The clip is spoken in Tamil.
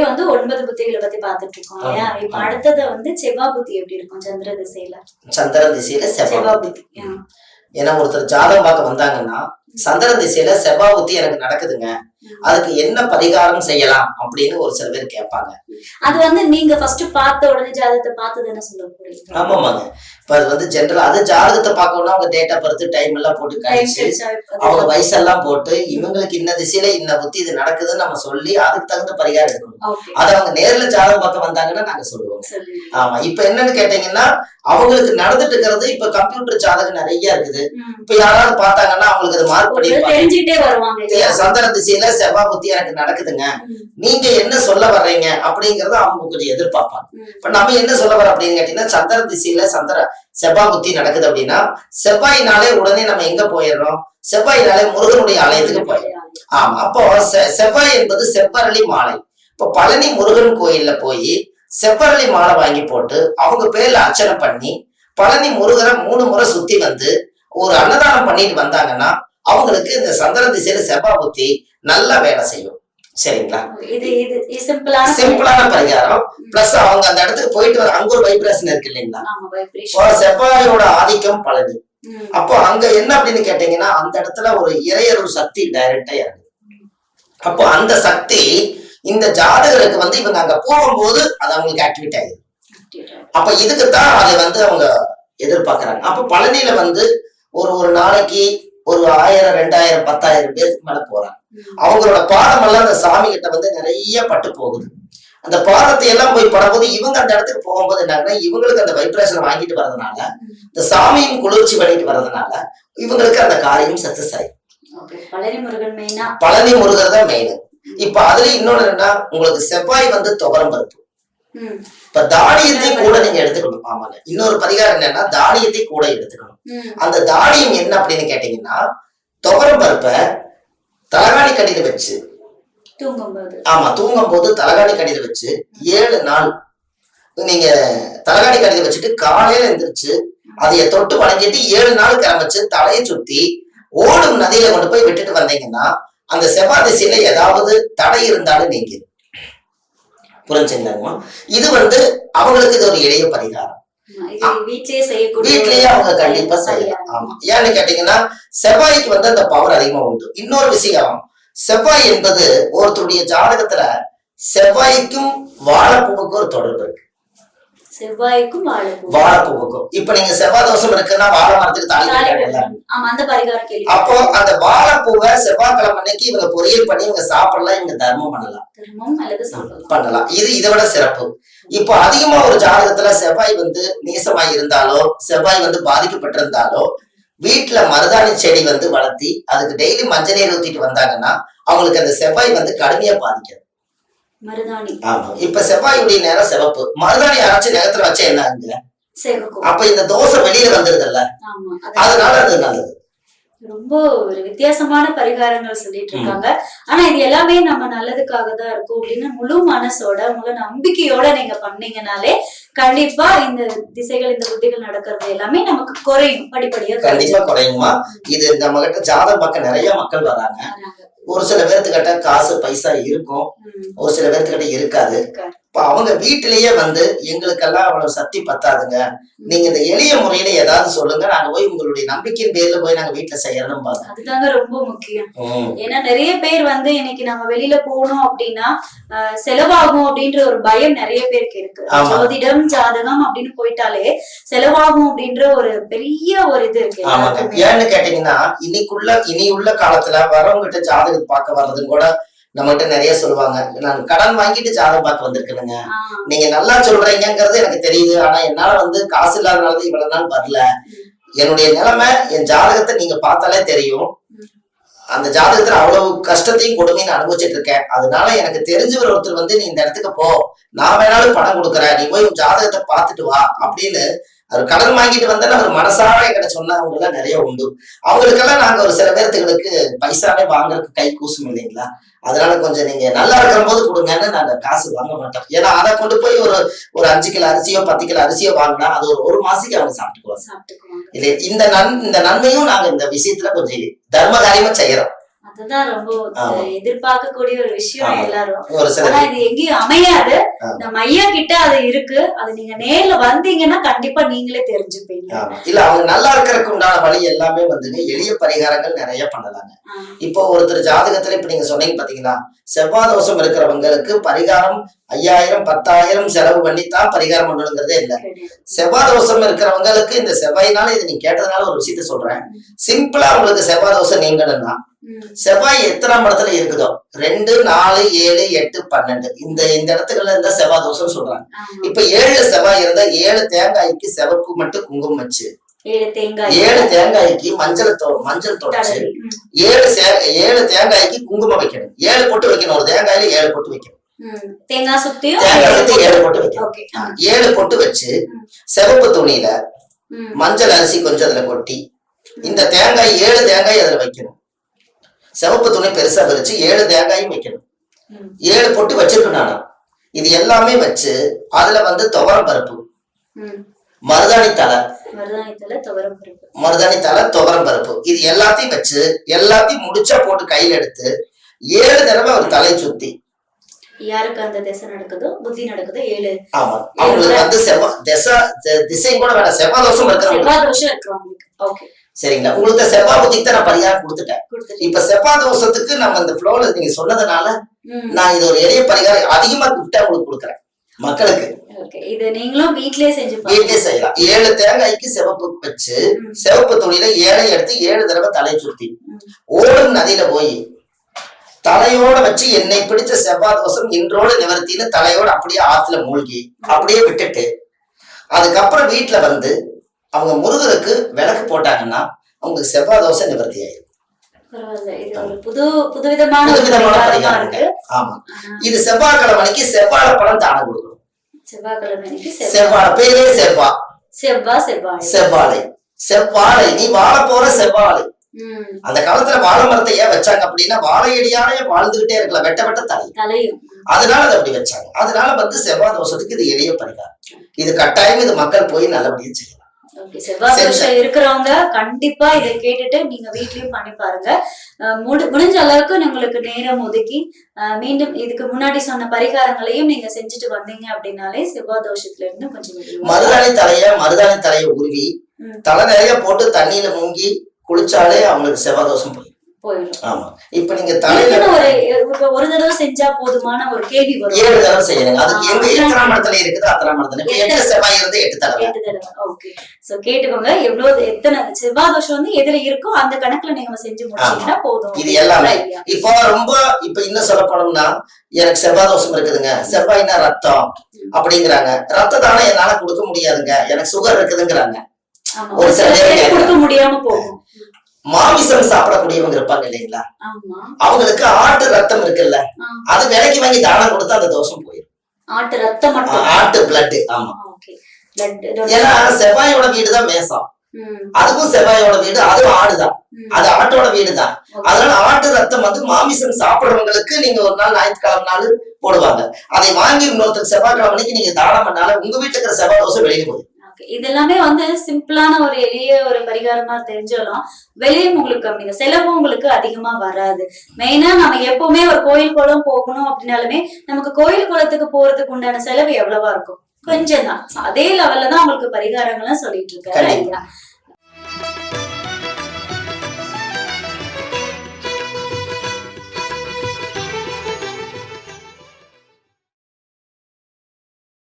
வந்து 9 புத்திகளை பத்தி பாத்துட்டு இருக்கோம் இல்லையா? இப்ப அடுத்தது வந்து செவ்வாய் புத்தி எப்படி இருக்கும் சந்திர திசையில? சந்திர திசையில செவ்வாய் புத்தி. ஏன்னா ஒருத்தர் ஜாதகம் பார்க்க வந்தாங்கன்னா சந்திர திசையில செவ்வாய் புத்தி எனக்கு நடக்குதுங்க, அதுக்கு என்ன பரிகாரம் செய்யலாம் அப்படின்னு ஒரு சில பேர் கேட்பாங்க. அது வந்து நீங்க ஃபர்ஸ்ட் பார்த்த உடனே ஜாதகத்தை பார்த்தது என்ன சொல்ல போறீங்க? ஆமாமாங்க. இப்ப அது வந்து ஜென்ரலா அது ஜாதகத்தை பார்க்கணும்னா அவங்க டேட் ஆஃப் பர்த் டைம் எல்லாம் போட்டு கழிச்சு அவங்க வயசெல்லாம் போட்டு இவங்களுக்கு இன்ன திசையில இன்ன புத்தி இது நடக்குதுன்னு நம்ம சொல்லி அதுக்கு தகுந்த பரிகாரம் எடுக்கணும். அதை அவங்க நேர்ல ஜாதகம் பார்க்க வந்தாங்கன்னா நாங்க சொல்லுவோம். ஆமா. இப்ப என்னன்னு கேட்டீங்கன்னா அவங்களுக்கு நடந்துட்டு இருக்கிறது இப்ப கம்ப்யூட்டர் ஜாதகம் நிறைய இருக்குது. இப்ப யாராவது பார்த்தாங்கன்னா அவங்களுக்கு அது மார்க் பண்ணி சந்திர திசையில செவ்வாய் புத்தி எனக்கு நடக்குதுங்க, நீங்க என்ன சொல்ல வர்றீங்க அப்படிங்கறத அவங்க கொஞ்சம் எதிர்பார்ப்பாங்க. இப்ப நம்ம என்ன சொல்ல வர அப்படின்னு கேட்டீங்கன்னா சந்திர திசையில செவ்வாய் புத்தி நடக்குது அப்படின்னா செவ்வாயினாலே உடனே நம்ம எங்க போயிடுறோம்? செவ்வாயினாலே முருகனுடைய ஆலயத்துக்கு போயிடும். ஆமா. அப்போ செவ்வாய் என்பது செவ்வரளி மாலை. இப்போ பழனி முருகன் கோயில்ல போய் செவ்வரளி மாலை வாங்கி போட்டு அவங்க பேர்ல அர்ச்சனை பண்ணி பழனி முருகரை 3 முறை சுத்தி வந்து ஒரு அன்னதானம் பண்ணிட்டு வந்தாங்கன்னா அவங்களுக்கு இந்த சந்திர திசையில செவ்வாய் புத்தி நல்லா வேலை செய்யும். சரிங்களா? சிம்பிளான பரிகாரம். பிளஸ் அவங்க அந்த இடத்துக்கு போயிட்டு அங்க ஒரு வைப்ரேஷன் இருக்கு இல்லைங்களா? செவ்வாயோட ஆதிக்கம் பழனி. அப்போ அங்க என்ன அப்படின்னு கேட்டீங்கன்னா அந்த இடத்துல ஒரு இறையருள் சக்தி டைரக்டா இறங்குது. அப்போ அந்த சக்தி இந்த ஜாதகருக்கு வந்து இவங்க அங்க போகும்போது அது அவங்களுக்கு ஆக்டிவேட் ஆகுது. அப்ப இதுக்குத்தான் அதை வந்து அவங்க எதிர்பார்க்கறாங்க. அப்ப பழனியில வந்து ஒரு நாளைக்கு ஒரு 1000, 2000, 10,000 பேருக்கு மேல போறாங்க. அவங்களோட பாதம் எல்லாம் அந்த சாமி கிட்ட வந்து நிறைய பட்டு போகுது. அந்த பாதத்தை எல்லாம் போய் படும்போது இவங்க அந்த இடத்துக்கு போகும்போது என்னன்னா இவங்களுக்கு அந்த வைப்ரேஷன் வாங்கிட்டு வர்றதுனால இந்த சாமியும் குளிர்ச்சி பண்ணிட்டு வர்றதுனால இவங்களுக்கு அந்த காரியம் சக்சஸ் ஆயிடும். பழனி முருகர் தான் மெயின். இப்ப அதுல இன்னொன்னு என்னன்னா உங்களுக்கு செவ்வாய் வந்து துவரம் பருப்பு. இப்ப தானியத்தை கூட நீங்க எடுத்துக்கணும். ஆமாங்க. இன்னொரு பரிகாரம் என்னன்னா தானியத்தை கூட எடுத்துக்கணும். அந்த தானியம் என்ன அப்படின்னு கேட்டீங்கன்னா துவரம் பருப்பை தலகாணி கடியில வச்சு தூங்கும் போது தலகாணி கடியில வச்சு 7 நாள் நீங்க தலகாணி கடியில வச்சுட்டு காலையில எந்திரிச்சு அதைய தொட்டு வணங்கிட்டு 7 நாள் கிளம்பிச்சு தலையை சுத்தி ஓடும் நதியில கொண்டு போய் விட்டுட்டு வந்தீங்கன்னா அந்த செவ்வாய் திசையில ஏதாவது தடை இருந்தாலும் நீங்க புரிஞ்சுங்களாமா? இது வந்து அவங்களுக்கு இது ஒரு எளிய பரிகாரம். வீட்லயே அவங்க கண்டிப்பா செய்யலாம். ஆமா. ஏன்னு கேட்டீங்கன்னா செவ்வாய்க்கு வந்து அந்த பவர் அதிகமா உண்டு. இன்னொரு விஷயம், செவ்வாய் என்பது ஒருத்தருடைய ஜாதகத்துல செவ்வாய்க்கும் வாழைப்பூவுக்கும் ஒரு தொடர்பு இருக்கு. செவ்வாய்க்கும் வாழைப்பூவுக்கும். இப்ப நீங்க செவ்வாய் தோஷம் இருக்குன்னா வாழை மரத்துக்கு தாலி. அப்போ அந்த வாழைப்பூவை செவ்வாய்க்கிழமை அன்னைக்கு இவங்க பொரியல் பண்ணி இவங்க சாப்பிடலாம், இவங்க தர்மம் பண்ணலாம். இது இதை விட சிறப்பு. இப்போ அதிகமா ஒரு ஜாதகத்துல செவ்வாய் வந்து நீசமாய் இருந்தாலோ செவ்வாய் வந்து பாதிக்கப்பட்டிருந்தாலோ வீட்டுல மருதாணி செடி வந்து வளர்த்தி அதுக்கு டெய்லி மஞ்சள் நீர் ஊத்திட்டு வந்தாங்கன்னா அவங்களுக்கு அந்த செவ்வாய் வந்து கடுமையா பாதிக்காது. ஆமா. இப்ப செவ்வாயுடைய நேரம் சிவப்பு. மருதாணி அரைச்சு நேரத்துல வச்சா என்ன ஆகுங்க? அப்ப இந்த தோசை வெளியில வந்துருதுல்ல, அதனால அது நல்லது. ரொம்ப ஒரு வித்தியாசமான பரிகாரங்கள் சொல்லிட்டு இருக்காங்க. ஆனா இது எல்லாமே நம்ம நல்லதுக்காக தான் இருக்கும் அப்படின்னு முழு மனசோட முழு நம்பிக்கையோட நீங்க பண்ணீங்கனாலே கண்டிப்பா இந்த திசைகள் இந்த புத்திகள் நடக்கிறது எல்லாமே நமக்கு குறையும். படிப்படியா கண்டிப்பா குறையுமா? இது நம்ம கிட்ட ஜாதகம் பார்க்க நிறைய மக்கள் வராங்க. ஒரு சில பேர்த்துக்கிட்ட காசு பைசா இருக்கும், ஒரு சில பேர்த்துக்கிட்ட இருக்காது. இப்ப அவங்க வீட்டிலேயே வந்து எங்களுக்கெல்லாம் அவ்வளவு சக்தி பத்தாதுங்க, நீங்க இந்த எளிய முறையில ஏதாவது சொல்லுங்க, நாங்க போய் உங்களுடைய நம்பிக்கையின் பேர்ல போய் நாங்க வீட்டுல செய்யறதும் பாருங்க. அதுதாங்க ரொம்ப முக்கியம். ஏன்னா நிறைய பேர் வந்து இன்னைக்கு நம்ம வெளியில போகணும் அப்படின்னா செலவாகும் அப்படின்ற ஒரு பயம் நிறைய பேருக்கு இருக்கு. ஜோதிடம் ஜாதகம் அப்படின்னு போயிட்டாலே செலவாகும் அப்படின்ற ஒரு பெரிய ஒரு இது இருக்கு. ஏன்னு கேட்டீங்கன்னா இனி உள்ள காலத்துல வரவங்கிட்ட ஜாதகம் பார்க்க வர்றதும் கூட நம்மகிட்ட நிறைய சொல்லுவாங்க, நான் கடன் வாங்கிட்டு ஜாதகம் பார்க்க வந்திருக்கேனுங்க, நீங்க நல்லா சொல்றீங்கிறது எனக்கு தெரியுது, ஆனா என்னால வந்து காசு இல்லாதனாலதான் இவ்வளவு நாள் வரல, என்னுடைய நிலைமை என் ஜாதகத்தை நீங்க பார்த்தாலே தெரியும், அந்த ஜாதகத்துல அவ்வளவு கஷ்டத்தையும் கொடுமையும் அனுபவிச்சுட்டு இருக்கேன், அதனால எனக்கு தெரிஞ்சவர் ஒருத்தர் வந்து நீ இந்த இடத்துக்கு போ, நான் வேணாலும் பணம் கொடுக்குறேன், நீ போய் உன் ஜாதகத்தை பார்த்துட்டு வா அப்படின்னு அவர் கடன் வாங்கிட்டு வந்தாலும் அவர் மனசார என்கிட்ட சொன்னவங்க எல்லாம் நிறைய உண்டு. அவங்களுக்கெல்லாம் நாங்க ஒரு சில பேர்த்துகளுக்கு பைசாவே வாங்குறதுக்கு கை கூசும் இல்லைங்களா, அதனால கொஞ்சம் நீங்க நல்லா இருக்கிற போது கொடுங்கன்னு நாங்க காசு வாங்க மாட்டோம். ஏன்னா அதை கொண்டு போய் ஒரு 5 கிலோ அரிசியோ 10 கிலோ அரிசியோ வாங்கினா அது ஒரு மாசத்துக்கு அவங்க சாப்பிட்டுக்குவாங்க இல்லையா. இந்த நன்மையும் நாங்க இந்த விஷயத்துல கொஞ்சம் தர்ம காரியமா செய்யறோம். அதுதான் ரொம்ப எதிர்பார்க்கக்கூடிய ஒரு விஷயம் எல்லாரும். ஒரு சில ஆனா இது எங்கேயும் அமையாது. நம்ம ஐயா கிட்ட அது இருக்கு. அது நீங்க நேர்ல வந்தீங்கன்னா கண்டிப்பா நீங்களே தெரிஞ்சுப்பீங்க. இல்ல அவங்க நல்லா இருக்கிறதுக்கு உண்டான வழி எல்லாமே வந்துங்க எளிய பரிகாரங்கள் நிறைய பண்ணலாங்க. இப்போ ஒருத்தர் ஜாதகத்துல இப்ப நீங்க சொன்னீங்க பாத்தீங்கன்னா, செவ்வாய் தோஷம் இருக்கிறவங்களுக்கு பரிகாரம் 5000 10,000 செலவு பண்ணித்தான் பரிகாரம் பண்ணணுங்கிறதே இல்ல. செவ்வாய் தோஷம் இருக்கிறவங்களுக்கு இந்த செவ்வாயினால இது நீங்க கேட்டதுனால ஒரு விஷயத்த சொல்றேன். சிம்பிளா உங்களுக்கு செவ்வாய் தோஷம் நீங்கணும்னா செவ்வாய் எத்தனாம் இடத்துல இருக்குதோ 2 4 7 8 12 இந்த இடத்துக்குள்ள இருந்தா செவ்வாய் தோஷம் சொல்றாங்க. இப்ப 7 செவ்வாய் இருந்தா 7 தேங்காய்க்கு சிவப்பு மட்டும் குங்குமம் வச்சு 7 தேங்காய்க்கு மஞ்சள் தொடச்சு 7 தேங்காய்க்கு குங்குமம் வைக்கணும். 7 பொட்டு வைக்கணும். ஒரு தேங்காயில 7 பொட்டு வைக்கணும். தேங்காய் சுத்தி 7 பொட்டு வைக்கணும். 7 பொட்டு வச்சு சிவப்பு துணியில மஞ்சள் அரிசி கொஞ்சம் அதுல கொட்டி இந்த தேங்காய் 7 தேங்காய் அதுல வைக்கணும். சிவப்பு துணி பெருசா விரிச்சு 7 தேங்காயும் வைக்கணும். 7 பொட்டு வச்சிருக்கணும். இது எல்லாமே வச்சு அதுல வந்து துவரம் பருப்பு, மருதாணி தலை, துவரம் பருப்பு இது எல்லாத்தையும் வச்சு எல்லாத்தையும் முடிச்சா போட்டு கையில எடுத்து 7 தடவை ஒரு தலை சுத்தி யாருக்கு அந்த திசை நடக்குதோ புத்தி நடக்குதோ 7. ஆமா அவங்களுக்கு வந்து திசையும் கூட வேணாம். செவ்வாய் தோஷம் இருக்கிறவங்களுக்கு சரிங்களா. உங்களுக்கு செவ்வாய் புத்திக்கு தான் நான் பரிகாரம் கொடுத்துட்டேன். இப்ப செவ்வாய் தோஷத்துக்கு நம்ம இந்த ஃப்ளோல நீங்க சொன்னதுனால நான் இது ஒரு எளிய பரிகாரம் அதிகமா கிஃப்டா உங்களுக்கு கொடுக்குறேன் மக்களுக்கு. இது நீங்களும் வீட்லயே செய்யலாம். 7 தேங்காய்க்கு சிவப்பு வச்சு சிவப்பு துணியில 7 எடுத்து 7 தடவை தலை சுத்தி ஓடும் நதியில போய் தலையோட வச்சு என்னை பிடிச்ச செவ்வாய் தோஷம் இன்றோடு நிவர்த்தின்னு தலையோட அப்படியே ஆத்துல மூழ்கி அப்படியே விட்டுட்டு அதுக்கப்புறம் வீட்டுல வந்து அவங்க முருகருக்கு விளக்கு போட்டாங்கன்னா அவங்களுக்கு செவ்வாய் தோஷம் நிவர்த்தி ஆயிடும். ஆமா இது செவ்வாய்க்கிழமைக்கு செவ்வாழை பழம் தானம் கொடுக்கணும். செவ்வாழை பேரே செவ்வாழை நீ வாழ போற செவ்வாழை. அந்த காலத்துல வாழை மரத்தை ஏன் வச்சாங்க அப்படின்னா வாழையடியாலே வாழ்ந்துகிட்டே இருக்கலாம் வெட்ட தலையும். அதனால அதை அப்படி வச்சாங்க. அதனால வந்து செவ்வாய் தோஷத்துக்கு இது எளிய பரிகாரம். இது கட்டாயம் இது மக்கள் போய் நல்லபடியா செய்யலாம். செவ்வாய் தோஷம் இருக்கிறவங்க கண்டிப்பா இதை கேட்டுட்டு நீங்க வீட்லயும் பண்ணி பாருங்க. முடிஞ்ச அளவுக்கு உங்களுக்கு நேரம் ஒதுக்கி மீண்டும் இதுக்கு முன்னாடி சொன்ன பரிகாரங்களையும் நீங்க செஞ்சுட்டு வந்தீங்க அப்படின்னாலே செவ்வாய் தோஷத்துல இருந்து கொஞ்சம் மருதாணி தலைய உருவி தலை நிறைய போட்டு தண்ணியில மூங்கி குளிச்சாலே அவங்களுக்கு செவ்வாய் தோஷம் போயிடும். ஆமா இப்ப நீங்க தலையில ஒரு தடவை செஞ்சா போதுமான ஒரு கேள்வி வரும். 7 தடவை செய்யணும். அதுக்கு எங்க எத்தனாம் இடத்துல இருக்குது அத்தனாம் இடத்துல 8 செவ்வாய் இருந்து 8 தடவை. ஓகே சோ கேட்டுக்கோங்க. எவ்வளவு எத்தனை செவ்வாய் தோஷம் வந்து எதுல இருக்கோ அந்த கணக்குல நீங்க செஞ்சு முடிச்சீங்கன்னா போதும். இது எல்லாமே இப்போ ரொம்ப இப்ப இன்னும் சொல்ல போனோம்னா எனக்கு செவ்வாய் தோஷம் இருக்குதுங்க, செவ்வாய்னா ரத்தம் அப்படிங்கிறாங்க. ரத்த தானே என்னால கொடுக்க முடியாதுங்க, எனக்கு சுகர் இருக்குதுங்கிறாங்க. ஒரு சில பேர் கொடுக்க முடியாம போகும். மாமிசம் சாப்பிடக்கூடியவங்க இருப்பாங்க இல்லைங்களா, அவங்களுக்கு ஆட்டு ரத்தம் இருக்குல்ல அது விலைக்கு வாங்கி தானம் கொடுத்தா அந்த தோஷம் போயிடும். ஆட்டு ரத்தம், ஆட்டு பிளட். ஆமா ஏன்னா செவ்வாயோட வீடுதான் மேசம், அதுக்கும் செவ்வாயோட வீடு அதுவும் ஆடுதான், அது ஆட்டோட வீடுதான். அதனால ஆட்டு ரத்தம் வந்து மாமிசம் சாப்பிடுறவங்களுக்கு நீங்க ஒரு நாள் ஞாயிற்றுக்கிழமை நாள் போடுவாங்க. அதை வாங்கி இன்னொருத்தருக்கு செவ்வாய்க்கிழமைக்கு நீங்க தானம் பண்ணால உங்க வீட்டுல இருக்கிற செவ்வாய் தோஷம் வெளியே போயிடும். இதெல்லாமே வந்து சிம்பிளான ஒரு எளிய ஒரு பரிகாரமா தெரிஞ்சாலும் வெளியே உங்களுக்கு அப்படிங்க செலவும் உங்களுக்கு அதிகமா வராது. மெயினா நம்ம எப்பவுமே ஒரு கோயில் குளம் போகணும் அப்படின்னாலுமே நமக்கு கோயில் குளத்துக்கு போறதுக்கு உண்டான செலவு எவ்வளவா இருக்கும், கொஞ்சம் தான். அதே லெவல்ல தான் உங்களுக்கு பரிகாரங்களும் சொல்லிட்டு இருக்காரு ஐயா.